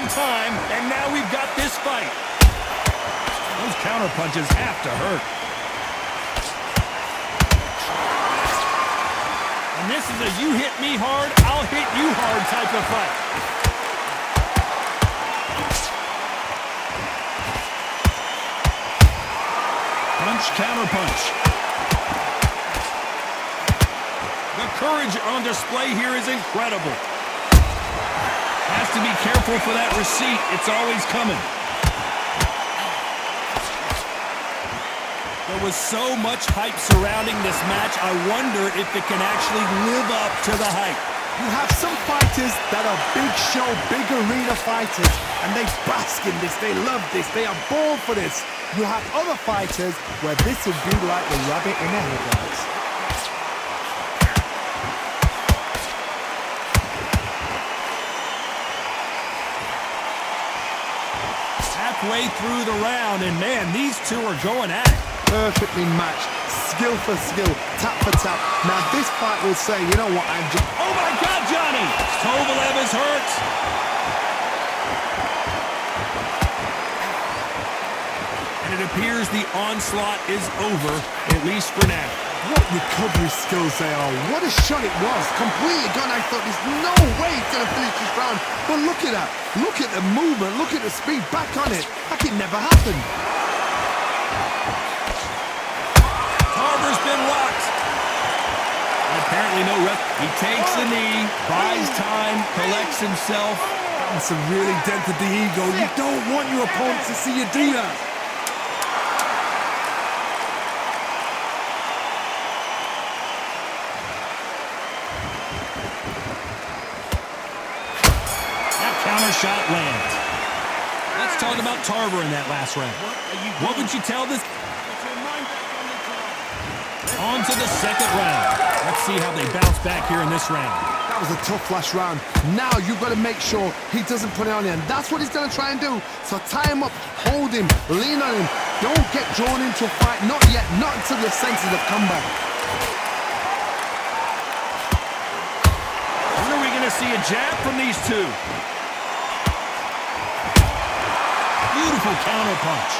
long time, and now we've got this fight. Those counter punches have to hurt. And this is a you hit me hard, I'll hit you hard type of fight. Punch, counter punch. The courage on display here is incredible. Has to be careful for that receipt. It's always coming. There was so much hype surrounding this match. I wonder if it can actually live up to the hype. You have some fighters that are big show, big arena fighters, and they bask in this. They love this. They are born for this. You have other fighters where this would be like the rabbit in a headlights. Halfway through the round, and man, these two are going at it. Perfectly matched, skill for skill, tap for tap. Now this fight will say, you know what, I'm just... Oh my God, Johnny! Kovalev is hurt. And it appears the onslaught is over, at least for now. What recovery skills they are. What a shot it was. Completely gone. I thought there's no way he's going to finish this round. But look at that. Look at the movement. Look at the speed. Back on it. Like it never happened. Tarver's been rocked. And apparently no rep. He takes the knee, buys time, collects himself. That's a really dented the ego. You don't want your opponent to see you do that. Counter shot lands. Let's talk about Tarver in that last round. What would you tell this? On to the second round. Let's see how they bounce back here in this round. That was a tough last round. Now you've got to make sure he doesn't put it on you, and that's what he's going to try and do. So tie him up, hold him, lean on him. Don't get drawn into a fight. Not yet. Not until your senses have come back. When are we going to see a jab from these two? Beautiful counter punch.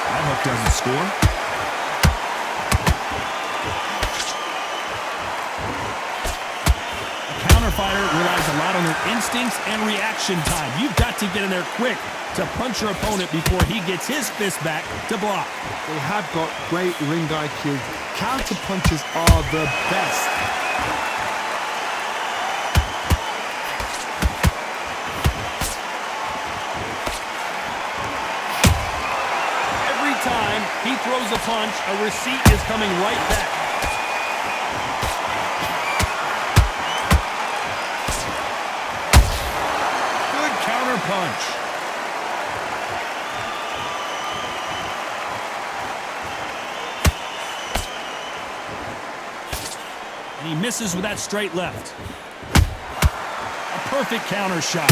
That hook doesn't score. A counter fighter relies a lot on their instincts and reaction time. You've got to get in there quick to punch your opponent before he gets his fist back to block. They have got great ring IQ. Counter punches are the best. Time he throws a punch, a receipt is coming right back. Good counter punch. And he misses with that straight left. A perfect counter shot.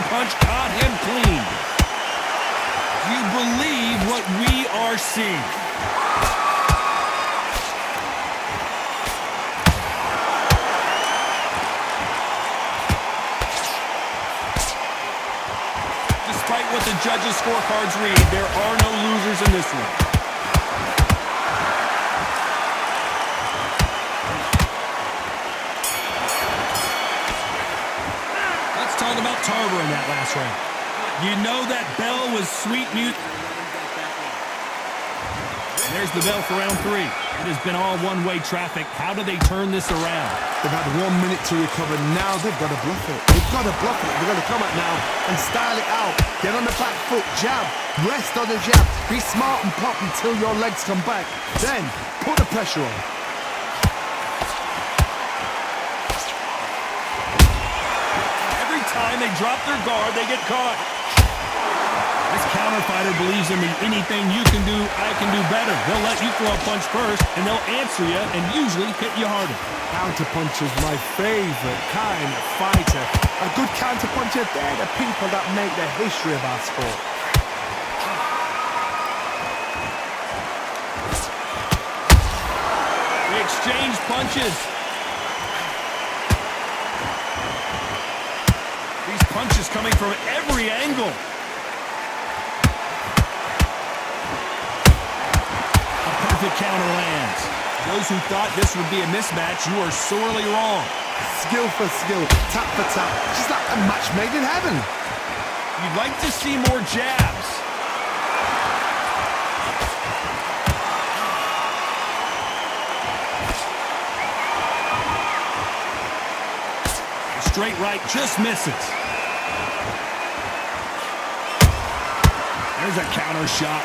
Punch caught him clean. You believe what we are seeing. Despite what the judges' scorecards read, there are no losers in this one. Talk about Tarver in that last round. You know that bell was sweet music. There's the bell for round 3. It has been all one-way traffic. How do they turn this around? They've had 1 minute to recover. Now they've got to bluff it. They've got to bluff it. They've got to come out now and style it out. Get on the back foot, jab, rest on the jab. Be smart and pop until your legs come back. Then put the pressure on. Time they drop their guard, they get caught. This counter fighter believes in the anything you can do, I can do better. They'll let you throw a punch first, and they'll answer you and usually hit you harder. Counter punch is my favorite kind of fighter. A good counter puncher, they're the people that make the history of our sport. punches. These punches coming from every angle. A perfect counter lands. Those who thought this would be a mismatch, you are sorely wrong. Skill for skill, tap for tap, just like a match made in heaven. You'd like to see more jabs. The straight right just misses. There's a counter shot.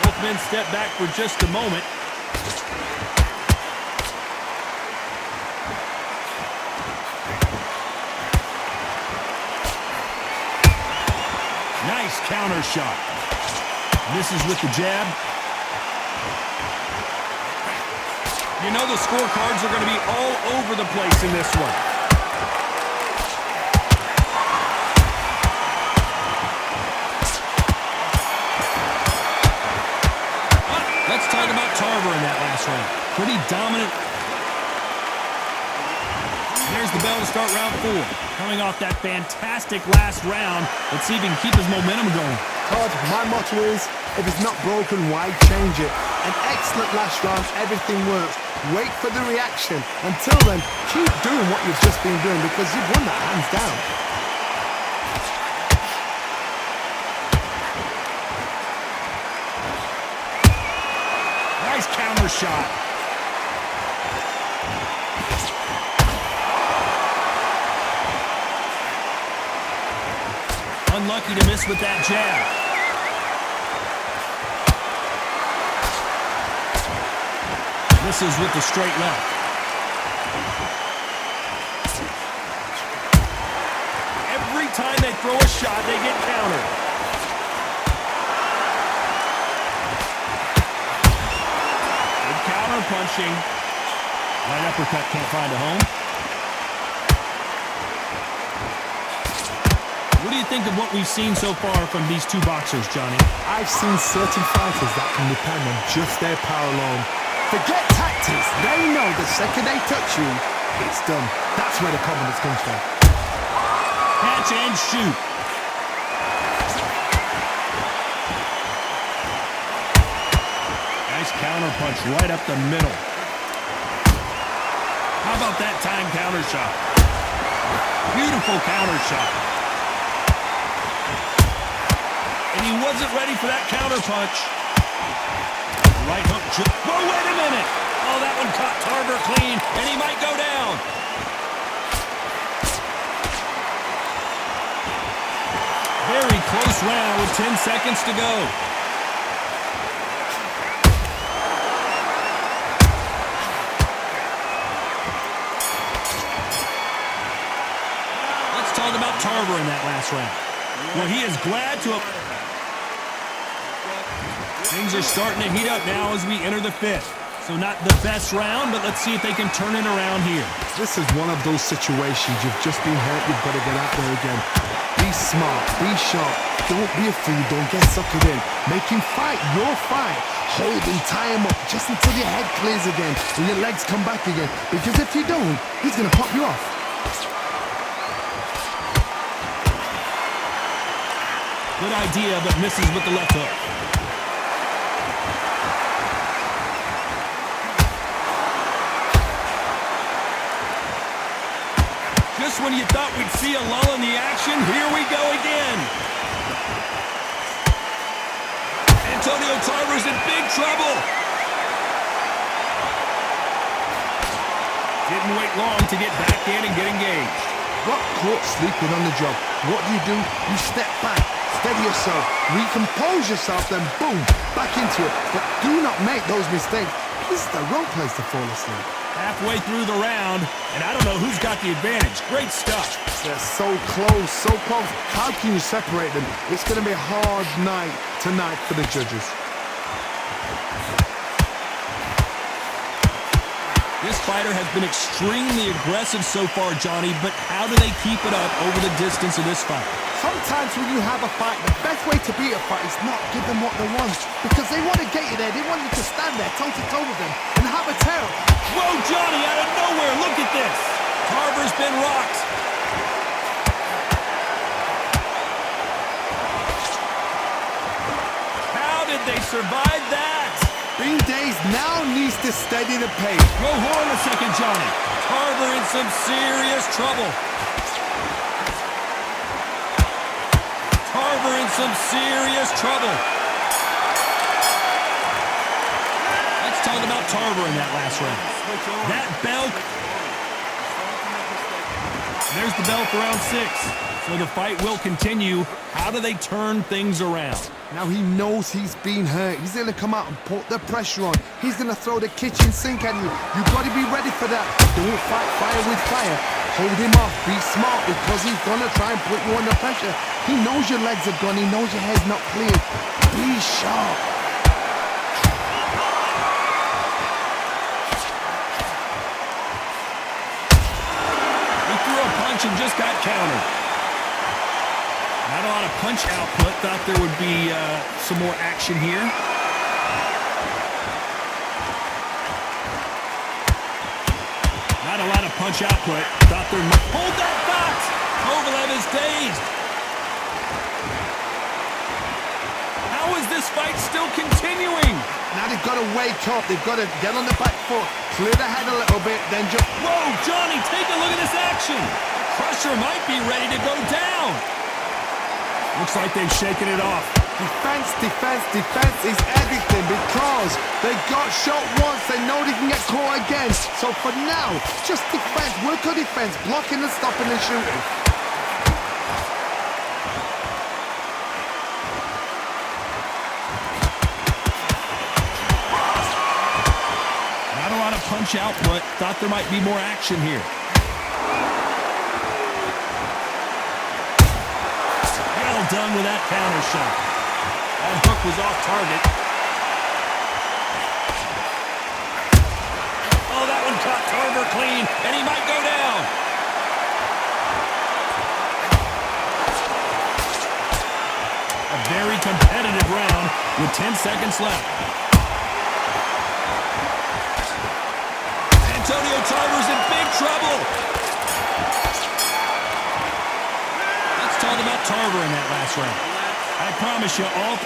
Both men step back for just a moment. Nice counter shot. Misses with the jab. You know the scorecards are going to be all over the place in this one. Let's talk about Tarver in that last round. Pretty dominant. There's the bell to start round 4. Coming off that fantastic last round, let's see if he can keep his momentum going. Todd, my motto is, if it's not broken, why change it? An excellent last round, everything works. Wait for the reaction. Until then, keep doing what you've just been doing because you've won that hands down. Nice counter shot. Unlucky to miss with that jab. Misses with the straight left. Every time they throw a shot, they get countered. Good counter punching. Right uppercut can't find a home. What do you think of what we've seen so far from these two boxers, Johnny? I've seen certain fighters that can depend on just their power alone. Forget tactics. They know the second they touch you, it's done. That's where the confidence comes from. Catch and shoot. Nice counter punch right up the middle. How about that time counter shot? Beautiful counter shot. And he wasn't ready for that counter punch. Right hook. Whoa, wait a minute. Oh, that one caught Tarver clean, and he might go down. Very close round with 10 seconds to go. Let's talk about Tarver in that last round. Well, he is glad to have... Things are starting to heat up now as we enter the 5th. So not the best round, but let's see if they can turn it around here. This is one of those situations you've just been hurt, you've got to get out there again. Be smart, be sharp, don't be a fool, don't get suckered in. Make him fight your fight. Hold him, tie him up, just until your head clears again and your legs come back again. Because if you don't, he's going to pop you off. Good idea, but misses with the left hook. Just when you thought we'd see a lull in the action, here we go again. Antonio Tarver's in big trouble. Didn't wait long to get back in and get engaged. Got caught sleeping on the job. What do? You step back, steady yourself, recompose yourself, then boom, back into it. But do not make those mistakes. This is the wrong place to fall asleep. Halfway through the round, and I don't know who's got the advantage. Great stuff. They're so close, so close. How can you separate them? It's going to be a hard night tonight for the judges. This fighter has been extremely aggressive so far, Johnny, but how do they keep it up over the distance of this fight? Sometimes when you have a fight, the best way to beat a fight is not give them what they want. Because they want to get you there. They want you to stand there toe-to-toe with them and have a tail. Whoa, Johnny, out of nowhere. Look at this. Tarver's been rocked. How did they survive that? Bean Days now needs to steady the pace. Whoa, hold on a second, Johnny. Tarver in some serious trouble. Tarver in some serious trouble. Let's talk about Tarver in that last round. That bell. There's the bell for round 6. So the fight will continue. How do they turn things around? Now he knows he's been hurt. He's going to come out and put the pressure on. He's going to throw the kitchen sink at you. You've got to be ready for that. Don't fight fire with fire. Hold him off. Be smart because he's going to try and put you under pressure. He knows your legs are gone. He knows your head's not clear. Be sharp. He threw a punch and just got countered. Not a lot of punch output. Thought there would be some more action here. Not a lot of punch output. Thought there might... Hold that box! Kovalev is dazed. How is this fight still continuing? Now they've got to wake up. They've got to get on the back foot, clear the head a little bit, then just... Whoa, Johnny, take a look at this action. Crusher might be ready to go down. Looks like they've shaken it off. Defense, defense, defense is everything because they got shot once. They know they can get caught again. So for now, just defense. Work on defense. Blocking and stopping and shooting. Not a lot of punch output. Thought there might be more action here. Done with that counter shot. That hook was off target. Oh, that one caught Tarver clean, and he might go down. A very competitive round with 10 seconds left. Antonio Tarver's in big trouble. Talk about Tarver in that last round. I promise you all.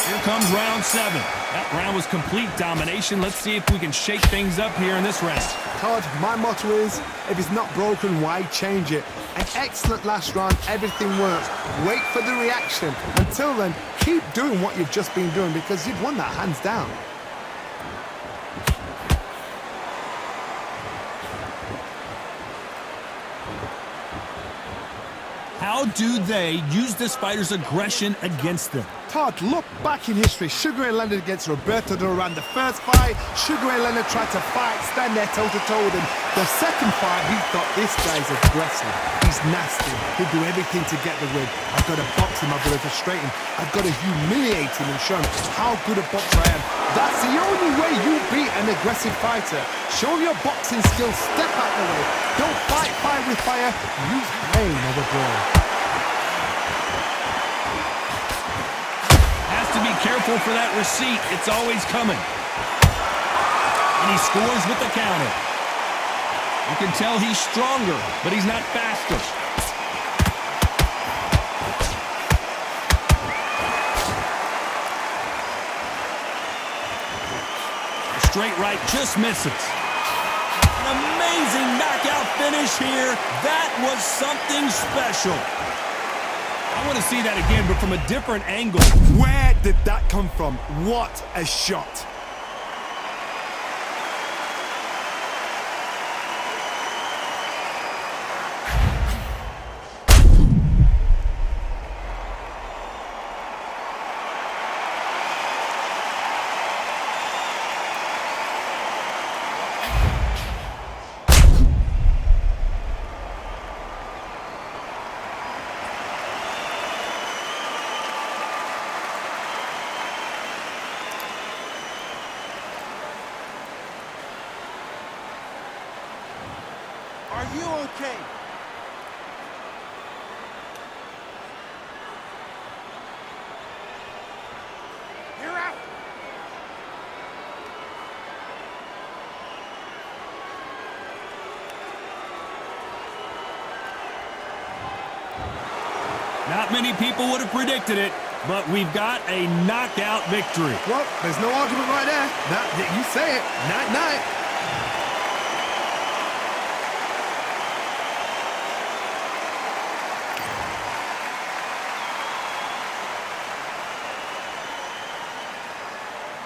Here comes round 7. That round was complete domination. Let's see if we can shake things up here in this round. Todd, my motto is, if it's not broken, why change it? An excellent last round, everything works. Wait for the reaction. Until then, keep doing what you've just been doing because you've won that hands down. How do they use this fighter's aggression against them? Todd, look back in history. Sugar Ray Leonard against Roberto Duran. The first fight, Sugar Ray Leonard tried to fight, stand there toe-to-toe with him. The second fight, he thought, this guy's aggressive. He's nasty. He'll do everything to get the win. I've got to box him. I've got to frustrate him. I've got to humiliate him and show him how good a boxer I am. That's the only way you beat an aggressive fighter. Show your boxing skills. Step out the way. Don't fight fire with fire. Use pain over brawn. To be careful for that receipt. It's always coming. And he scores with the counter. You can tell he's stronger, but he's not faster. A straight right just misses. An amazing knockout finish here. That was something special. I want to see that again, but from a different angle. Where did that come from? What a shot. Are you okay? Not many people would have predicted it, but we've got a knockout victory. Well, there's no argument right there. You say it. Night-night.